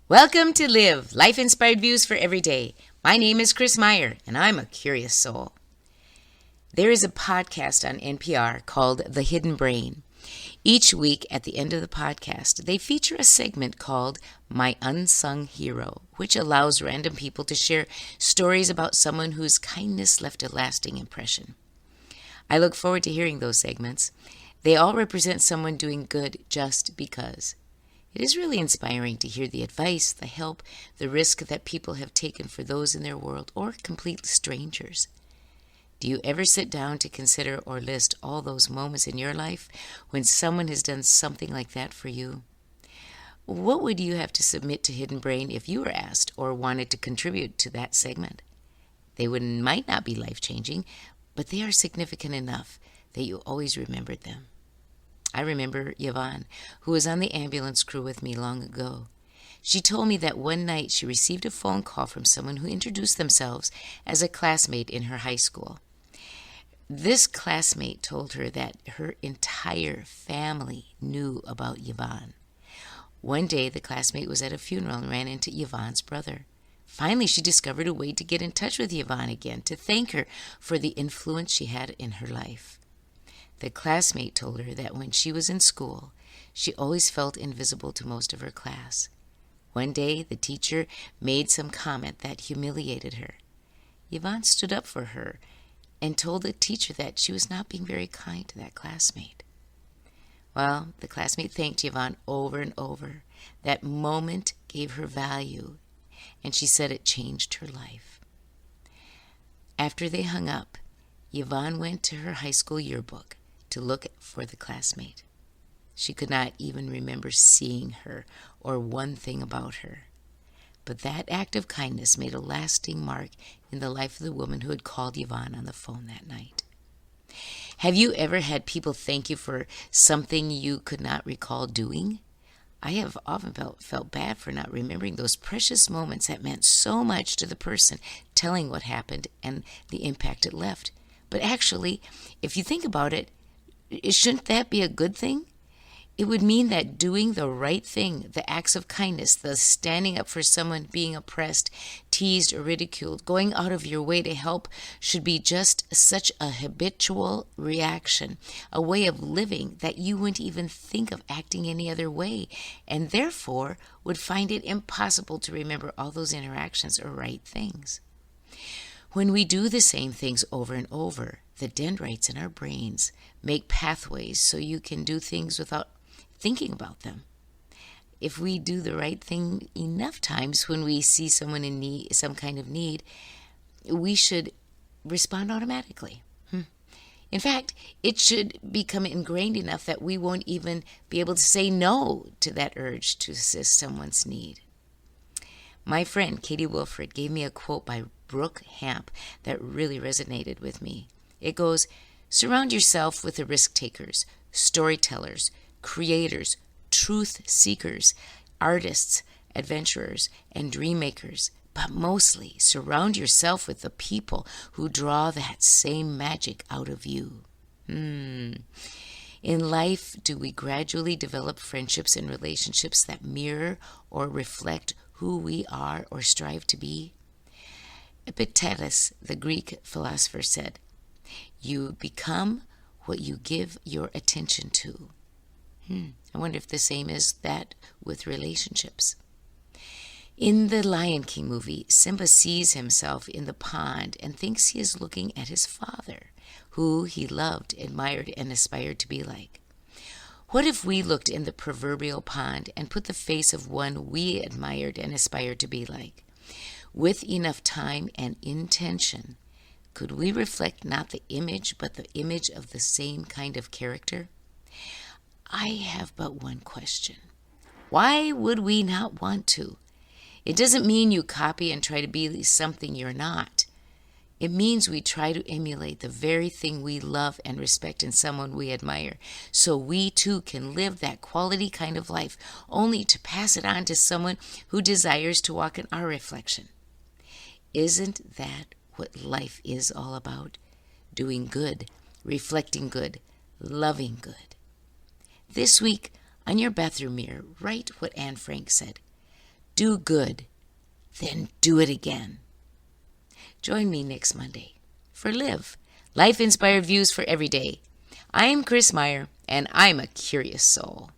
Welcome to Live, Life-Inspired Views for Every Day. My name is Chris Meyer, and I'm a curious soul. There is a podcast on NPR called The Hidden Brain. Each week at the end of the podcast, they feature a segment called My Unsung Hero, which allows random people to share stories about someone whose kindness left a lasting impression. I look forward to hearing those segments. They all represent someone doing good just because. It is really inspiring to hear the advice, the help, the risk that people have taken for those in their world or complete strangers. Do you ever sit down to consider or list all those moments in your life when someone has done something like that for you? What would you have to submit to Hidden Brain if you were asked or wanted to contribute to that segment? They might not be life-changing, but they are significant enough that you always remembered them. I remember Yvonne, who was on the ambulance crew with me long ago. She told me that one night she received a phone call from someone who introduced themselves as a classmate in her high school. This classmate told her that her entire family knew about Yvonne. One day, the classmate was at a funeral and ran into Yvonne's brother. Finally, she discovered a way to get in touch with Yvonne again, to thank her for the influence she had in her life. The classmate told her that when she was in school, she always felt invisible to most of her class. One day, the teacher made some comment that humiliated her. Yvonne stood up for her and told the teacher that she was not being very kind to that classmate. Well, the classmate thanked Yvonne over and over. That moment gave her value, and she said it changed her life. After they hung up, Yvonne went to her high school yearbook to look for the classmate. She could not even remember seeing her or one thing about her. But that act of kindness made a lasting mark in the life of the woman who had called Yvonne on the phone that night. Have you ever had people thank you for something you could not recall doing? I have often felt bad for not remembering those precious moments that meant so much to the person telling what happened and the impact it left. But actually, if you think about it, shouldn't that be a good thing? It would mean that doing the right thing, the acts of kindness, the standing up for someone being oppressed, teased, or ridiculed, going out of your way to help should be just such a habitual reaction, a way of living that you wouldn't even think of acting any other way, and therefore would find it impossible to remember all those interactions or right things. When we do the same things over and over, the dendrites in our brains make pathways so you can do things without thinking about them. If we do the right thing enough times when we see someone in need, some kind of need, we should respond automatically. In fact, it should become ingrained enough that we won't even be able to say no to that urge to assist someone's need. My friend Katie Wilfred gave me a quote by Brooke Hamp that really resonated with me. It goes, "Surround yourself with the risk takers, storytellers, creators, truth seekers, artists, adventurers, and dream makers. But mostly, surround yourself with the people who draw that same magic out of you." In life, do we gradually develop friendships and relationships that mirror or reflect who we are or strive to be? Epictetus, the Greek philosopher, said, "You become what you give your attention to." I wonder if the same is that with relationships. In the Lion King movie, Simba sees himself in the pond and thinks he is looking at his father, who he loved, admired, and aspired to be like. What if we looked in the proverbial pond and put the face of one we admired and aspired to be like? With enough time and intention, could we reflect not the image, but the image of the same kind of character? I have but one question. Why would we not want to? It doesn't mean you copy and try to be something you're not. It means we try to emulate the very thing we love and respect in someone we admire, so we too can live that quality kind of life, only to pass it on to someone who desires to walk in our reflection. Isn't that what life is all about? Doing good, reflecting good, loving good. This week, on your bathroom mirror, write what Anne Frank said. do good, then do it again. Join me next Monday for Live, Life-Inspired Views for Every Day. I am Chris Meyer, and I'm a curious soul.